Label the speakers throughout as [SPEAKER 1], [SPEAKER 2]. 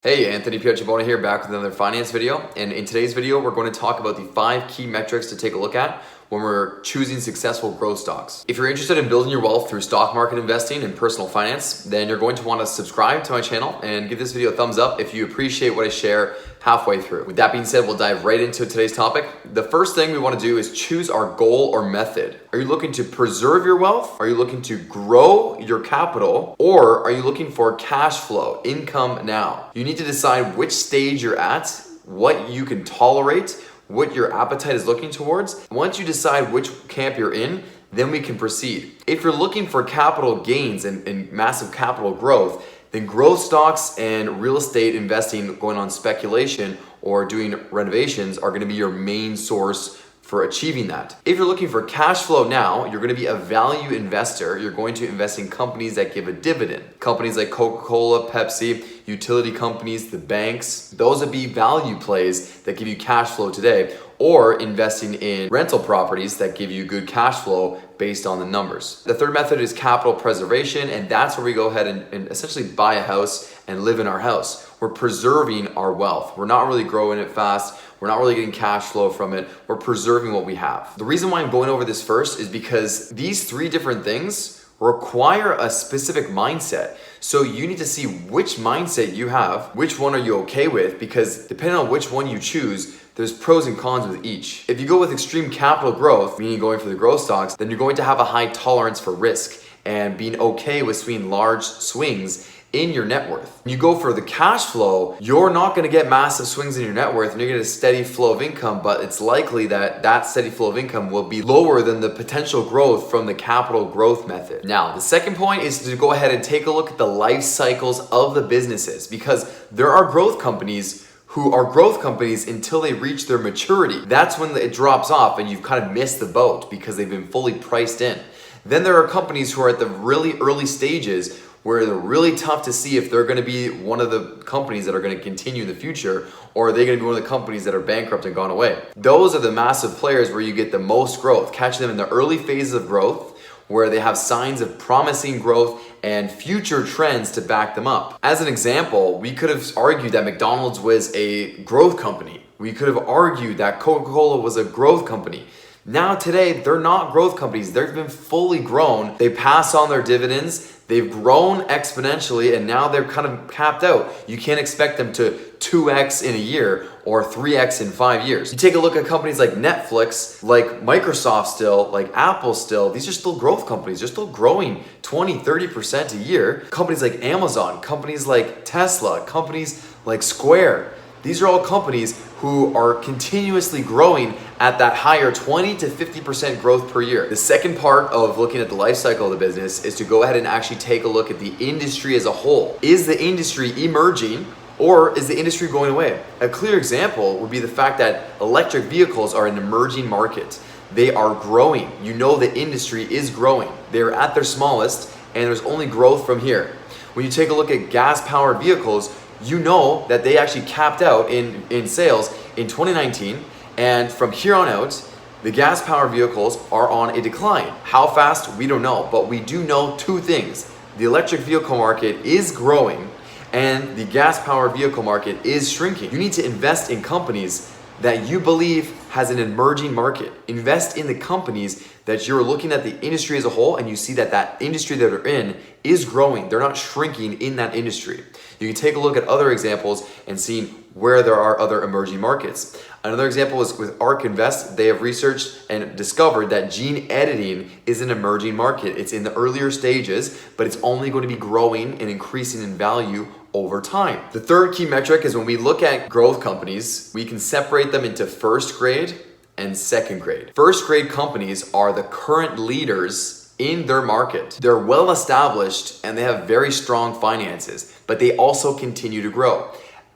[SPEAKER 1] Hey, Anthony Pietrobono here, back with another finance video. And in today's video, we're going to talk about the 5 key metrics to take a look at when we're choosing successful growth stocks. If you're interested in building your wealth through stock market investing and personal finance, then you're going to want to subscribe to my channel and give this video a thumbs up if you appreciate what I share halfway through. With that being said, we'll dive right into today's topic. The first thing we want to do is choose our goal or method. Are you looking to preserve your wealth? Are you looking to grow your capital? Or are you looking for cash flow, income now? You need to decide which stage you're at, what you can tolerate, what your appetite is looking towards. Once you decide which camp you're in, then we can proceed. If you're looking for capital gains and massive capital growth, then growth stocks and real estate investing, going on speculation or doing renovations, are going to be your main source for achieving that. If you're looking for cash flow now, you're going to be a value investor. You're going to invest in companies that give a dividend. Companies like Coca-Cola, Pepsi, utility companies, the banks, those would be value plays that give you cash flow today, or investing in rental properties that give you good cash flow based on the numbers. The third method is capital preservation, and that's where we go ahead and essentially buy a house and live in our house. We're preserving our wealth. We're not really growing it fast. We're not really getting cash flow from it. We're preserving what we have. The reason why I'm going over this first is because these 3 different things require a specific mindset. So you need to see which mindset you have, which one are you okay with, because depending on which one you choose, there's pros and cons with each. If you go with extreme capital growth, meaning going for the growth stocks, then you're going to have a high tolerance for risk and being okay with seeing large swings in your net worth. When you go for the cash flow, you're not going to get massive swings in your net worth and you're going to get a steady flow of income, but it's likely that that steady flow of income will be lower than the potential growth from the capital growth method. Now, the second point is to go ahead and take a look at the life cycles of the businesses, because there are growth companies who are growth companies until they reach their maturity. That's when it drops off and you've kind of missed the boat because they've been fully priced in. Then there are companies who are at the really early stages where they're really tough to see if they're going to be one of the companies that are going to continue in the future, or are they going to be one of the companies that are bankrupt and gone away. Those are the massive players where you get the most growth. Catch them in the early phases of growth, where they have signs of promising growth and future trends to back them up. As an example, we could have argued that McDonald's was a growth company. We could have argued that Coca-Cola was a growth company. Now today, they're not growth companies. They've been fully grown. They pass on their dividends. They've grown exponentially, and now they're kind of capped out. You can't expect them to 2x in a year or 3x in 5 years. You take a look at companies like Netflix, like Microsoft still, like Apple still. These are still growth companies. They're still growing 20, 30% a year. Companies like Amazon, companies like Tesla, companies like Square. These are all companies who are continuously growing at that higher 20 to 50% growth per year. The second part of looking at the life cycle of the business is to go ahead and actually take a look at the industry as a whole. Is the industry emerging, or is the industry going away? A clear example would be the fact that electric vehicles are an emerging market. They are growing. You know the industry is growing. They're at their smallest, and there's only growth from here. When you take a look at gas-powered vehicles, you know that they actually capped out in sales in 2019, and from here on out, the gas-powered vehicles are on a decline. How fast? We don't know, but we do know 2 things. The electric vehicle market is growing, and the gas-powered vehicle market is shrinking. You need to invest in companies that you believe has an emerging market. Invest in the companies that you're looking at the industry as a whole, and you see that that industry that they're in is growing. They're not shrinking in that industry. You can take a look at other examples and see where there are other emerging markets. Another example is with ARK Invest. They have researched and discovered that gene editing is an emerging market. It's in the earlier stages, but it's only going to be growing and increasing in value over time. The third key metric is when we look at growth companies, we can separate them into first grade and second grade. First grade companies are the current leaders in their market. They're well established and they have very strong finances, but they also continue to grow.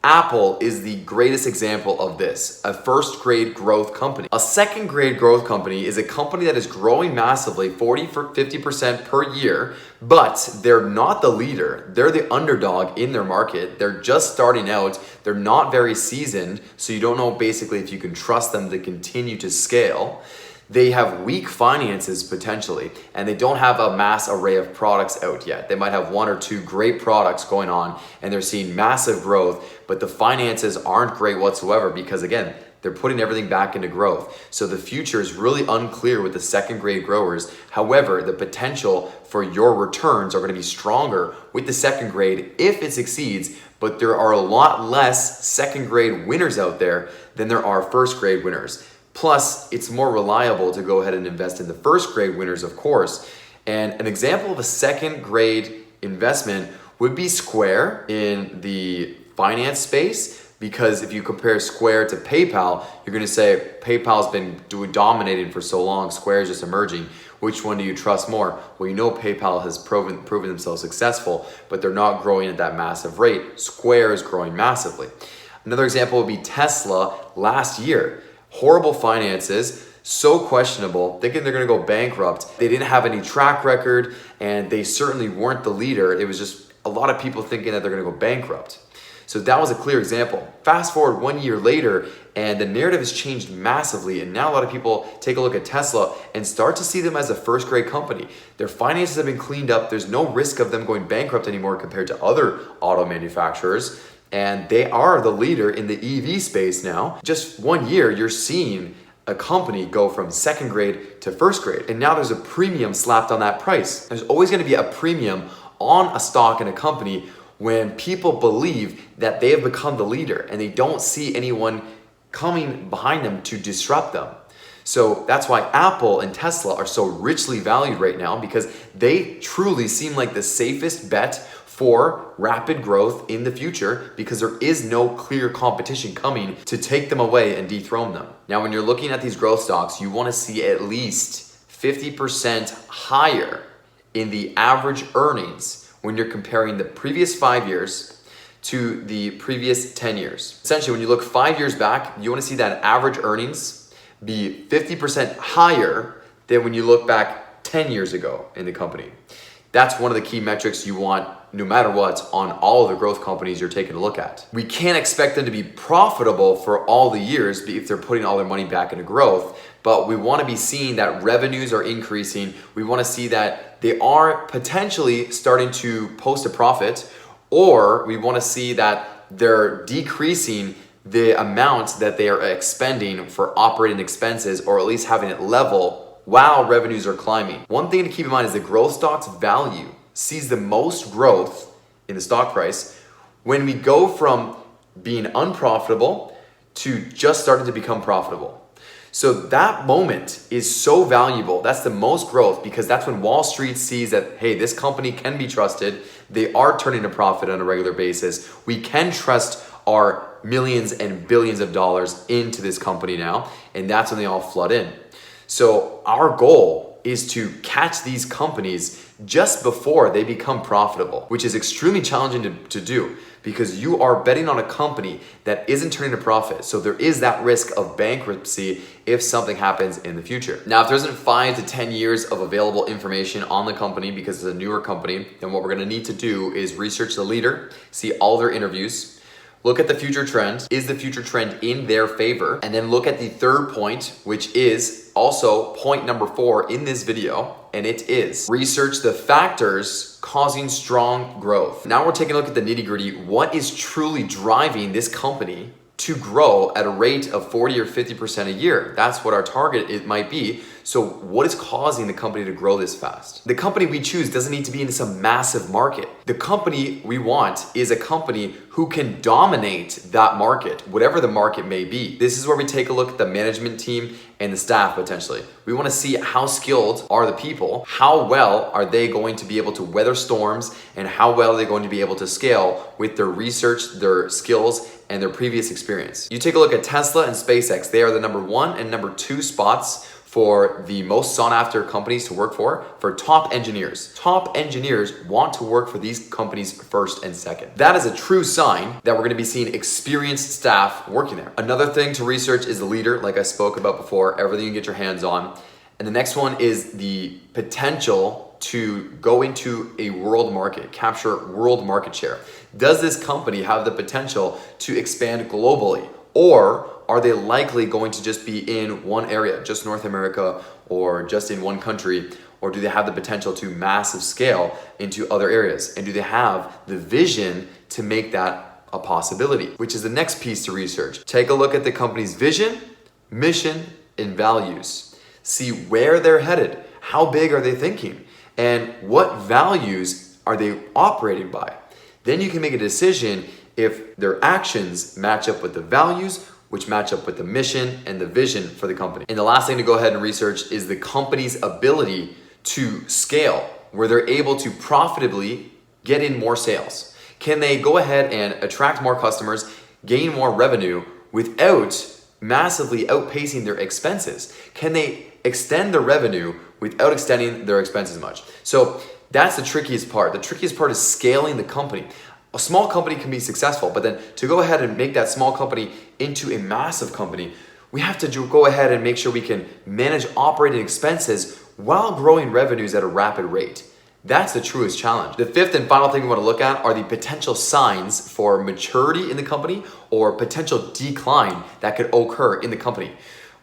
[SPEAKER 1] Apple is the greatest example of this, a first grade growth company. A second grade growth company is a company that is growing massively, 50% per year, but they're not the leader. They're the underdog in their market. They're just starting out. They're not very seasoned, so you don't know basically if you can trust them to continue to scale. they have weak finances potentially, and they don't have a mass array of products out yet. They might have one or two great products going on and they're seeing massive growth, but the finances aren't great whatsoever because again, they're putting everything back into growth. So the future is really unclear with the second grade growers. However, the potential for your returns are going to be stronger with the second grade if it succeeds, but there are a lot less second grade winners out there than there are first grade winners. Plus, it's more reliable to go ahead and invest in the first grade winners, of course. And an example of a second grade investment would be Square in the finance space. Because if you compare Square to PayPal, you're going to say PayPal's been dominating for so long, Square is just emerging. Which one do you trust more? Well, you know PayPal has proven themselves successful, but they're not growing at that massive rate. Square is growing massively. Another example would be Tesla last year. Horrible finances, so questionable, thinking they're going to go bankrupt. They didn't have any track record, and they certainly weren't the leader. It was just a lot of people thinking that they're going to go bankrupt. So that was a clear example. Fast forward 1 year later, and the narrative has changed massively. And now a lot of people take a look at Tesla and start to see them as a first grade company. Their finances have been cleaned up. There's no risk of them going bankrupt anymore compared to other auto manufacturers. And they are the leader in the EV space now. Just 1 year, you're seeing a company go from second grade to first grade. And now there's a premium slapped on that price. There's always going to be a premium on a stock in a company when people believe that they have become the leader and they don't see anyone coming behind them to disrupt them. So that's why Apple and Tesla are so richly valued right now, because they truly seem like the safest bet for rapid growth in the future, because there is no clear competition coming to take them away and dethrone them. Now, when you're looking at these growth stocks, you want to see at least 50% higher in the average earnings when you're comparing the previous 5 years to the previous 10 years. Essentially, when you look 5 years back, you want to see that average earnings be 50% higher than when you look back 10 years ago in the company. That's one of the key metrics you want, no matter what, on all of the growth companies you're taking a look at. We can't expect them to be profitable for all the years if they're putting all their money back into growth, but we want to be seeing that revenues are increasing. We want to see that they are potentially starting to post a profit, or we want to see that they're decreasing the amount that they are expending for operating expenses, or at least having it level while revenues are climbing. One thing to keep in mind is the growth stock's value sees the most growth in the stock price when we go from being unprofitable to just starting to become profitable. So that moment is so valuable. That's the most growth, because that's when Wall Street sees that, hey, this company can be trusted. They are turning a profit on a regular basis. We can trust our millions and billions of dollars into this company now. And that's when they all flood in. So our goal is to catch these companies just before they become profitable, which is extremely challenging to do, because you are betting on a company that isn't turning a profit. So there is that risk of bankruptcy if something happens in the future. Now, if there isn't 5 to 10 years of available information on the company because it's a newer company, then what we're gonna need to do is research the leader, see all their interviews, look at the future trend. Is the future trend in their favor? And then look at the third point, which is also point number 4 in this video, and it is research the factors causing strong growth. Now we're taking a look at the nitty-gritty. What is truly driving this company to grow at a rate of 40 or 50% a year? That's what our target it might be. So what is causing the company to grow this fast? The company we choose doesn't need to be in some massive market. The company we want is a company who can dominate that market, whatever the market may be. This is where we take a look at the management team and the staff potentially. We want to see how skilled are the people, how well are they going to be able to weather storms, and how well are they going to be able to scale with their research, their skills, and their previous experience. You take a look at Tesla and SpaceX. They are the number 1 and number 2 spots for the most sought after companies to work for top engineers. Top engineers want to work for these companies first and second. That is a true sign that we're gonna be seeing experienced staff working there. Another thing to research is the leader, like I spoke about before, everything you get your hands on. And the next one is the potential to go into a world market, capture world market share. Does this company have the potential to expand globally? Or are they likely going to just be in one area, just North America or just in one country? Or do they have the potential to massive scale into other areas? And do they have the vision to make that a possibility? Which is the next piece to research. Take a look at the company's vision, mission, and values. See where they're headed. How big are they thinking? And what values are they operating by? Then you can make a decision if their actions match up with the values, which match up with the mission and the vision for the company. And the last thing to go ahead and research is the company's ability to scale, where they're able to profitably get in more sales. Can they go ahead and attract more customers, gain more revenue without massively outpacing their expenses? Can they extend their revenue without extending their expenses much? So that's the trickiest part. The trickiest part is scaling the company. A small company can be successful, but then to go ahead and make that small company into a massive company, we have to go ahead and make sure we can manage operating expenses while growing revenues at a rapid rate. That's the truest challenge. The fifth and final thing we want to look at are the potential signs for maturity in the company or potential decline that could occur in the company.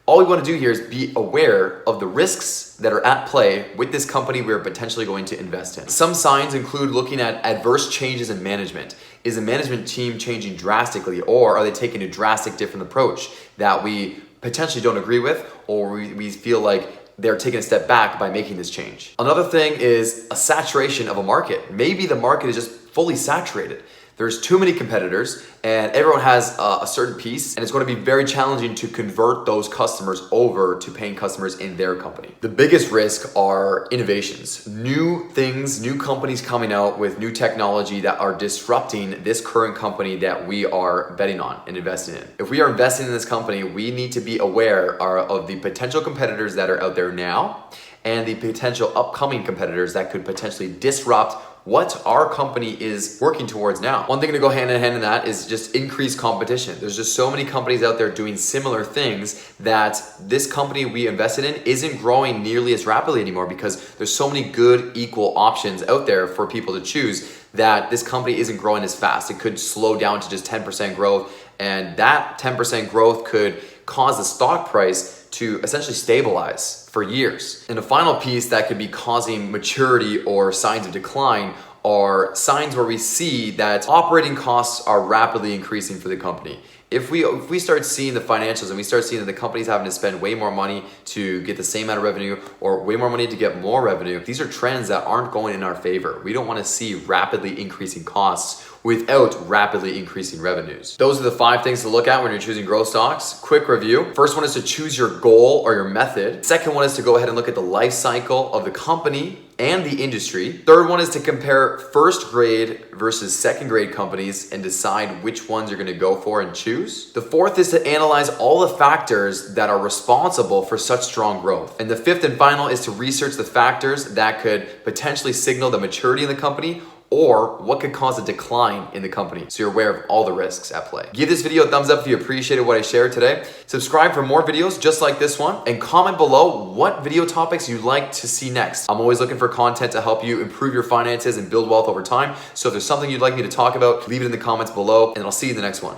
[SPEAKER 1] All we want to do here is be aware of the risks that are at play with this company we're potentially going to invest in. Some signs include looking at adverse changes in management. Is the management team changing drastically, or are they taking a drastic different approach that we potentially don't agree with, or we feel like they're taking a step back by making this change? Another thing is a saturation of a market. Maybe the market is just fully saturated. There's too many competitors and everyone has a certain piece, and it's going to be very challenging to convert those customers over to paying customers in their company. The biggest risk are innovations, new things, new companies coming out with new technology that are disrupting this current company that we are betting on and investing in. If we are investing in this company, we need to be aware of the potential competitors that are out there now and the potential upcoming competitors that could potentially disrupt what our company is working towards now. One thing to go hand in hand in that is just increased competition. There's just so many companies out there doing similar things that this company we invested in isn't growing nearly as rapidly anymore because there's so many good equal options out there for people to choose that this company isn't growing as fast. It could slow down to just 10% growth, and that 10% growth could cause the stock price to essentially stabilize for years. And the final piece that could be causing maturity or signs of decline are signs where we see that operating costs are rapidly increasing for the company. If we start seeing the financials and we start seeing that the company's having to spend way more money to get the same amount of revenue or way more money to get more revenue, these are trends that aren't going in our favor. We don't want to see rapidly increasing costs without rapidly increasing revenues. Those are the 5 things to look at when you're choosing growth stocks. Quick review. First one is to choose your goal or your method. Second one is to go ahead and look at the life cycle of the company and the industry. Third one is to compare first grade versus second grade companies and decide which ones you're going to go for and choose. The fourth is to analyze all the factors that are responsible for such strong growth. And the fifth and final is to research the factors that could potentially signal the maturity in the company or what could cause a decline in the company, so you're aware of all the risks at play. Give this video a thumbs up if you appreciated what I shared today. Subscribe for more videos just like this one, and comment below what video topics you'd like to see next. I'm always looking for content to help you improve your finances and build wealth over time, so if there's something you'd like me to talk about, leave it in the comments below, and I'll see you in the next one.